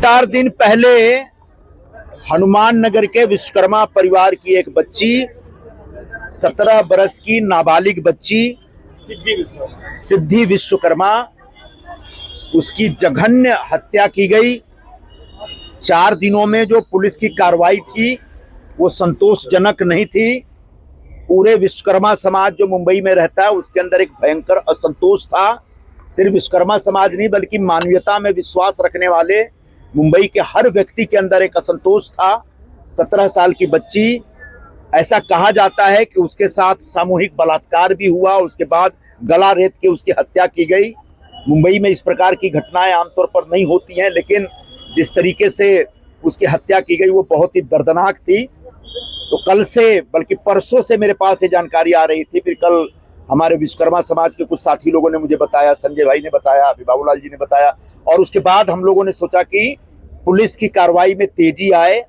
4 दिन पहले हनुमान नगर के विश्वकर्मा परिवार की एक बच्ची 17 बरस की नाबालिग बच्ची सिद्धि विश्वकर्मा, उसकी जघन्य हत्या की गई। 4 दिनों में जो पुलिस की कार्रवाई थी वो संतोषजनक नहीं थी। पूरे विश्वकर्मा समाज जो मुंबई में रहता है उसके अंदर एक भयंकर असंतोष था। सिर्फ विश्वकर्मा समाज नहीं बल्कि मानवीयता में विश्वास रखने वाले मुंबई के हर व्यक्ति के अंदर एक असंतोष था। 17 साल की बच्ची, ऐसा कहा जाता है कि उसके साथ सामूहिक बलात्कार भी हुआ, उसके बाद गला रेत के उसकी हत्या की गई। मुंबई में इस प्रकार की घटनाएं आमतौर पर नहीं होती हैं, लेकिन जिस तरीके से उसकी हत्या की गई वो बहुत ही दर्दनाक थी। तो कल से बल्कि परसों से मेरे पास ये जानकारी आ रही थी, फिर कल हमारे विश्वकर्मा समाज के कुछ साथी लोगों ने मुझे बताया, संजय भाई ने बताया, अभी बाबूलाल जी ने बताया, और उसके बाद हम लोगों ने सोचा कि पुलिस की कार्रवाई में तेजी आए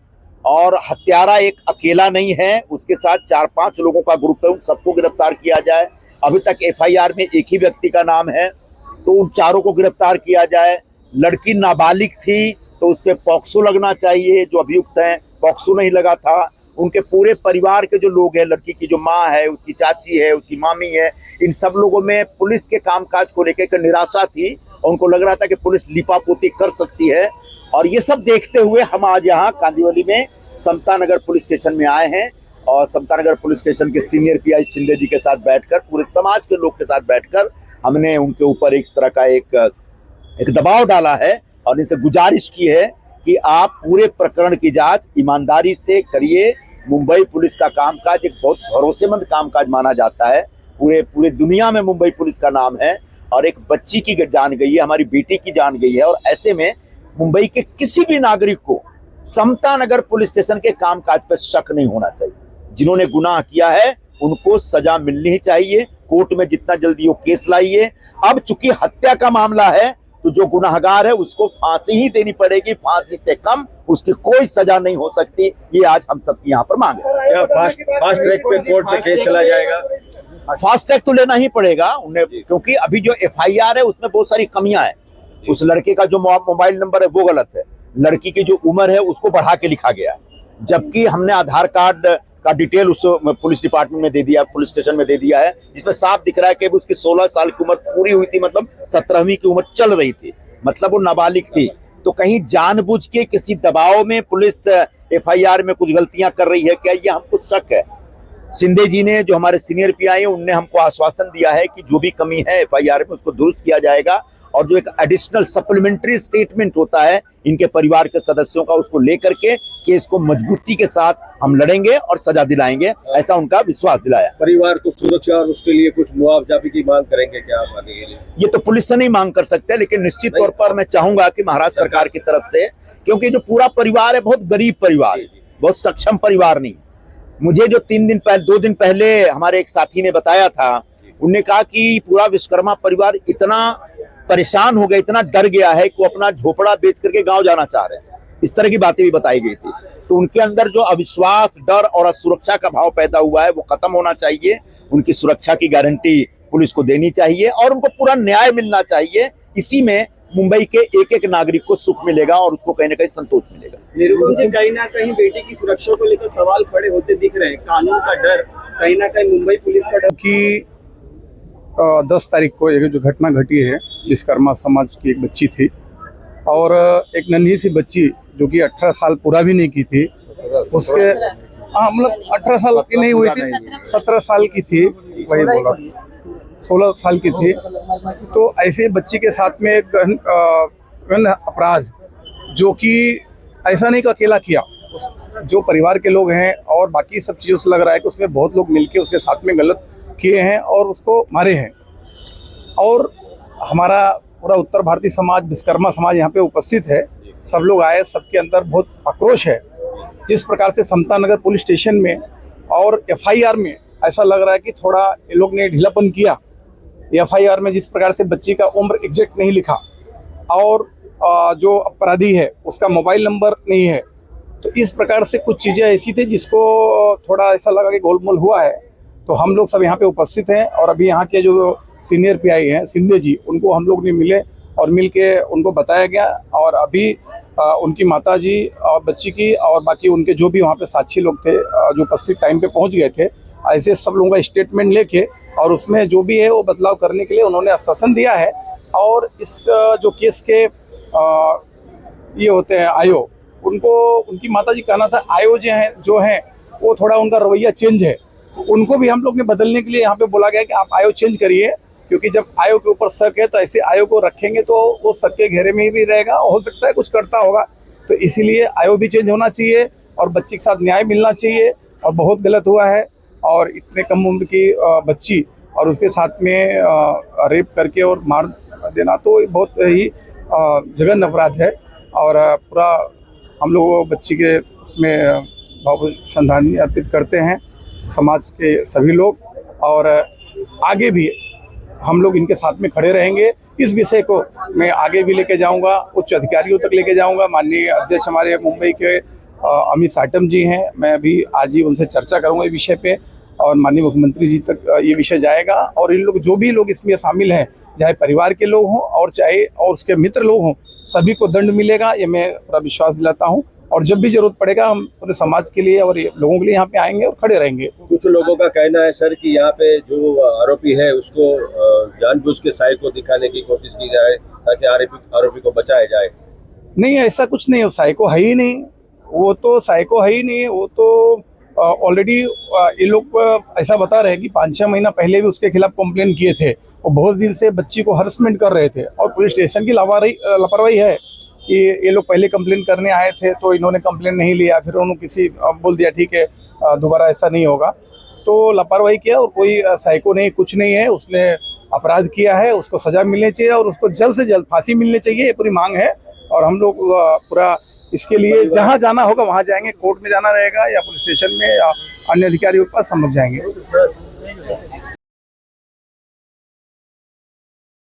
और हत्यारा एक अकेला नहीं है, उसके साथ 4-5 लोगों का ग्रुप है, उन सबको गिरफ्तार किया जाए। अभी तक एफआईआर में एक ही व्यक्ति का नाम है, तो उन चारों को गिरफ्तार किया जाए। लड़की नाबालिग थी तो उस पर पॉक्सो लगना चाहिए, जो अभियुक्त हैं पॉक्सो नहीं लगा था। उनके पूरे परिवार के जो लोग हैं, लड़की की जो माँ है, उसकी चाची है, उसकी मामी है, इन सब लोगों में पुलिस के कामकाज को लेकर एक निराशा थी और उनको लग रहा था कि पुलिस लिपापोती कर सकती है। और ये सब देखते हुए हम आज यहाँ कांदिवली में समता नगर पुलिस स्टेशन में आए हैं और समता नगर पुलिस स्टेशन के सीनियर पीआई शिंदे जी के साथ बैठकर, पूरे समाज के लोग के साथ बैठकर हमने उनके ऊपर एक तरह का एक दबाव डाला है और इनसे गुजारिश की है कि आप पूरे प्रकरण की जांच ईमानदारी से करिए। मुंबई पुलिस का कामकाज एक बहुत भरोसेमंद कामकाज माना जाता है। पूरे दुनिया में मुंबई पुलिस का नाम है और एक बच्ची की जान गई है, हमारी बेटी की जान गई है, और ऐसे में मुंबई के किसी भी नागरिक को समता नगर पुलिस स्टेशन के कामकाज पर शक नहीं होना चाहिए। जिन्होंने गुनाह किया है उनको सजा मिलनी ही चाहिए। कोर्ट में जितना जल्दी वो केस लाइए। अब चूंकि हत्या का मामला है तो जो गुनाहगार है उसको फांसी ही देनी पड़ेगी, फांसी से कम उसकी कोई सजा नहीं हो सकती। ये आज हम सबकी यहाँ पर मांग है। क्या फास्ट ट्रैक पे कोर्ट में केस चला जाएगा? फास्ट ट्रैक तो लेना ही पड़ेगा उन्हें, क्योंकि अभी जो एफआईआर है उसमें बहुत सारी कमियां हैं। उस लड़के का जो मोबाइल नंबर है वो गलत है, लड़की की जो उम्र है उसको बढ़ा के लिखा गया है, जबकि हमने आधार कार्ड का डिटेल उस पुलिस डिपार्टमेंट में दे दिया, पुलिस स्टेशन में दे दिया है, जिसमें साफ दिख रहा है कि उसकी 16 साल की उम्र पूरी हुई थी, मतलब 17वीं की उम्र चल रही थी, मतलब वो नाबालिग थी। तो कहीं जानबूझ के किसी दबाव में पुलिस एफआईआर में कुछ गलतियां कर रही है क्या, ये हमको शक है। शिंदे जी ने, जो हमारे सीनियर पीआई हैं, उनने हमको आश्वासन दिया है कि जो भी कमी है एफआईआर में उसको दुरुस्त किया जाएगा और जो एक एडिशनल सप्लीमेंट्री स्टेटमेंट होता है इनके परिवार के सदस्यों का, उसको लेकर के केस को मजबूती के साथ हम लड़ेंगे और सजा दिलाएंगे, ऐसा उनका विश्वास दिलाया। परिवार को सुरक्षा और उसके लिए कुछ मुआवजा की मांग करेंगे क्या आप आगे के लिए? ये तो पुलिस से नहीं मांग कर सकते, लेकिन निश्चित तौर पर मैं चाहूंगा कि महाराष्ट्र सरकार की तरफ से, क्योंकि जो पूरा परिवार है बहुत गरीब परिवार है, बहुत सक्षम परिवार नहीं। मुझे जो 2 दिन पहले हमारे एक साथी ने बताया था, उनने कहा कि पूरा विश्वकर्मा परिवार इतना परेशान हो गया, इतना डर गया है कि वो अपना झोपड़ा बेच करके गांव जाना चाह रहे हैं। इस तरह की बातें भी बताई गई थी। तो उनके अंदर जो अविश्वास, डर और असुरक्षा का भाव पैदा हुआ है वो खत्म होना चाहिए। उनकी सुरक्षा की गारंटी पुलिस को देनी चाहिए और उनको पूरा न्याय मिलना चाहिए। इसी में मुंबई के एक नागरिक को सुख मिलेगा और उसको कहीं ना कहीं संतोष मिलेगा। निरुपम जी, कहीं ना कहीं बेटी की सुरक्षा को लेकर सवाल खड़े होते दिख रहे हैं। कानून का डर, कहीं ना कहीं मुंबई पुलिस का डर कि 10 तारीख को एक जो घटना घटी है, विश्वकर्मा समाज की एक बच्ची थी और एक नन्ही सी बच्ची जो कि 18 साल पूरा भी नहीं की थी, उसके मतलब 18 साल की नहीं हुई थी, 17 साल की थी, वही बोला 16 साल की थी। तो ऐसे बच्ची के साथ में एक अपराध जो कि ऐसा नहीं कि अकेला किया, जो परिवार के लोग हैं और बाकी सब चीज़ों से लग रहा है कि उसमें बहुत लोग मिलके उसके साथ में गलत किए हैं और उसको मारे हैं। और हमारा पूरा उत्तर भारतीय समाज, विश्वकर्मा समाज यहाँ पे उपस्थित है, सब लोग आए, सबके अंदर बहुत आक्रोश है। जिस प्रकार से समता नगर पुलिस स्टेशन में और एफआईआर में ऐसा लग रहा है कि थोड़ा ये लोग ने ढीलापन किया। एफआईआर में जिस प्रकार से बच्ची का उम्र एग्जैक्ट नहीं लिखा और जो अपराधी है उसका मोबाइल नंबर नहीं है, तो इस प्रकार से कुछ चीज़ें ऐसी थी जिसको थोड़ा ऐसा लगा कि गोलमोल हुआ है। तो हम लोग सब यहाँ पे उपस्थित हैं और अभी यहाँ के जो सीनियर पीआई हैं शिंदे जी, उनको हम लोग ने मिले और मिल के उनको बताया गया। और अभी उनकी माताजी और बच्ची की और बाकी उनके जो भी वहाँ पे साक्षी लोग थे जो उपस्थित टाइम पे पहुँच गए थे, ऐसे सब लोगों का स्टेटमेंट लेके और उसमें जो भी है वो बदलाव करने के लिए उन्होंने आश्वासन दिया है। और इस जो केस के ये होते हैं आयो, उनको उनकी माताजी कहना था आयो जो हैं वो थोड़ा उनका रवैया चेंज है, उनको भी हम लोग ने बदलने के लिए यहाँ पे बोला गया कि आप आयो चेंज करिए, क्योंकि जब आयो के ऊपर शक है तो ऐसे आयो को रखेंगे तो वो शक के घेरे में भी रहेगा, हो सकता है कुछ करता होगा। तो इसीलिए आयो भी चेंज होना चाहिए और बच्ची के साथ न्याय मिलना चाहिए। और बहुत गलत हुआ है, और इतने कम उम्र की बच्ची और उसके साथ में रेप करके और मार देना तो बहुत ही जघन्य अपराध है। और पूरा हम लोग बच्ची के उसमें भाव श्रद्धांजलि अर्पित करते हैं, समाज के सभी लोग, और आगे भी हम लोग इनके साथ में खड़े रहेंगे। इस विषय को मैं आगे भी लेके जाऊंगा, उच्च अधिकारियों तक लेके जाऊंगा। माननीय अध्यक्ष हमारे मुंबई के अमित साटम जी हैं, मैं अभी आज ही उनसे चर्चा करूंगा इस विषय पे, और माननीय मुख्यमंत्री जी तक ये विषय जाएगा। और इन लोग जो भी लोग इसमें शामिल हैं, चाहे परिवार के लोग हों और चाहे और उसके मित्र लोग हों, सभी को दंड मिलेगा, ये मैं पूरा विश्वास दिलाता हूँ। और जब भी जरूरत पड़ेगा हम पूरे समाज के लिए और लोगों के लिए यहाँ पे आएंगे और खड़े रहेंगे। कुछ लोगों का कहना है सर कि यहाँ पे जो आरोपी है उसको जानबूझ के साय को दिखाने की कोशिश की जाए ताकि आरोपी को बचाया जाए। नहीं, ऐसा कुछ नहीं है, साइको है ही नहीं, वो तो साइको है ही नहीं। वो तो ऑलरेडी ये लोग ऐसा बता रहे हैं कि 5-6 महीना पहले भी उसके खिलाफ कंप्लेन किए थे। वो बहुत दिन से बच्ची को हरसमेंट कर रहे थे और पुलिस स्टेशन की लापरवाही है कि ये लोग पहले कंप्लेन करने आए थे तो इन्होंने कंप्लेन नहीं लिया, फिर उन्होंने किसी बोल दिया ठीक है दोबारा ऐसा नहीं होगा, तो लापरवाही किया। और कोई साइको नहीं, कुछ नहीं है, उसने अपराध किया है, उसको सजा मिलनी चाहिए और उसको जल्द से जल्द फांसी मिलनी चाहिए, ये पूरी मांग है। और हम लोग पूरा इसके लिए जहाँ जाना होगा वहाँ जाएंगे, कोर्ट में जाना रहेगा या पुलिस स्टेशन में या अन्य अधिकारियों के पास हम लोग जाएंगे।